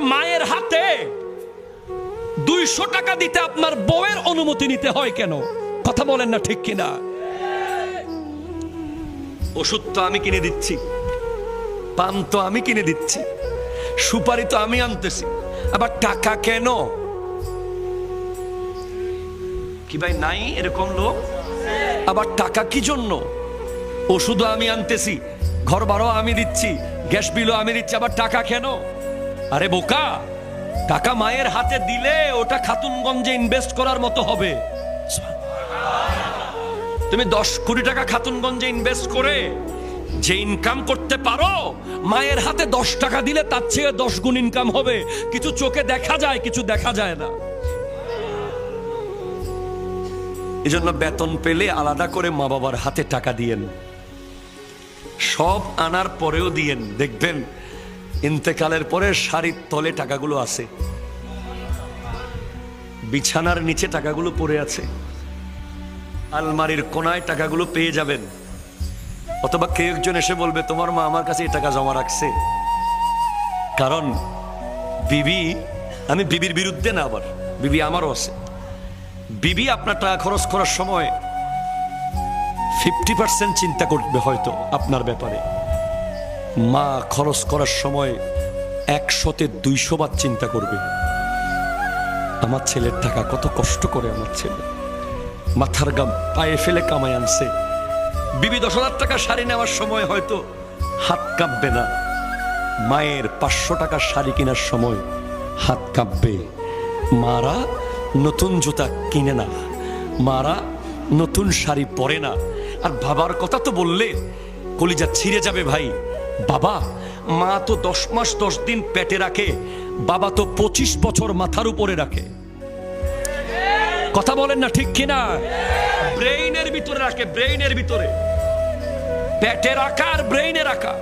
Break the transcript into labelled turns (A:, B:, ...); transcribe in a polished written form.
A: মায়ের হাতে 200 টাকা দিতে আপনার বউয়ের অনুমতি নিতে হয় কেন? কথা বলেন না ঠিক কিনা? ওষুধ তো আমি কিনে দিচ্ছি, পান তো আমি কিনে দিচ্ছি, সুপারি তো আমি আনতেছি, আবার টাকা কেন? কি ভাই নাই এরকম লোক? আবার টাকা কি জন্য? ওষুধও আমি আনতেছি, ঘর ভাড়াও আমি দিচ্ছি, গ্যাস বিলও আমি দিচ্ছি, আবার টাকা কেন? আরে বোকা, টাকা মায়ের হাতে দিলে ওটা খাতুনগঞ্জে ইনভেস্ট করার মতো হবে। তুমি 10 কোটি টাকা খাতুনগঞ্জে ইনভেস্ট করে যে ইনকাম করতে পারো, মায়ের হাতে 10 টাকা দিলে তার চেয়ে 10 গুণ ইনকাম হবে। কিছু চোখে দেখা যায়, কিছু দেখা যায় না। এজন্য বেতন পেলে আলাদা করে মা বাবার হাতে টাকা দিয়েন, সব আনার পরেও দিয়েন। দেখবেন ইন্তেকালের পরে শাড়ির তলে টাকাগুলো আছে, বিছানার নিচে টাকাগুলো পড়ে আছে, আলমারির কোনায় টাকাগুলো পেয়ে যাবেন। অথবা কেউ একজন এসে বলবে তোমার মা আমার কাছে এই টাকা জমা রাখছে। কারণ বিবি, আমি বিবির বিরুদ্ধে না, আবার বিবি আমারও আছে। বিবি আপনার টাকা খরচ করার সময় 50% চিন্তা করবে হয়তো আপনার ব্যাপারে, মা খরচ করার সময় 100-তে 200 বার চিন্তা করবে। আমার ছেলের টাকা কত কষ্ট করে আমার ছেলে মাথার গাম পায়ে ফেলে কামাই আনছে। বিবি 10,000 টাকা শাড়ি নেওয়ার সময় হয়তো হাত কাঁপবে না, মায়ের 500 টাকার শাড়ি কেনার সময় হাত কাঁপবে। মারা নতুন জুতা কিনে না, মারা নতুন শাড়ি পরে না। আর বাবার কথা তো বললে কলিজা ছিঁড়ে যাবে ভাই। বাবা, মা তো 10 মাস 10 দিন পেটে রাখে, বাবা তো 25 বছর মাথার উপরে রাখে। কথা বলেন না ঠিক কিনা? ব্রেইনের ভিতরে রাখে, ব্রেইনের ভিতরে, পেটে রাখা আর ব্রেইনে রাখা।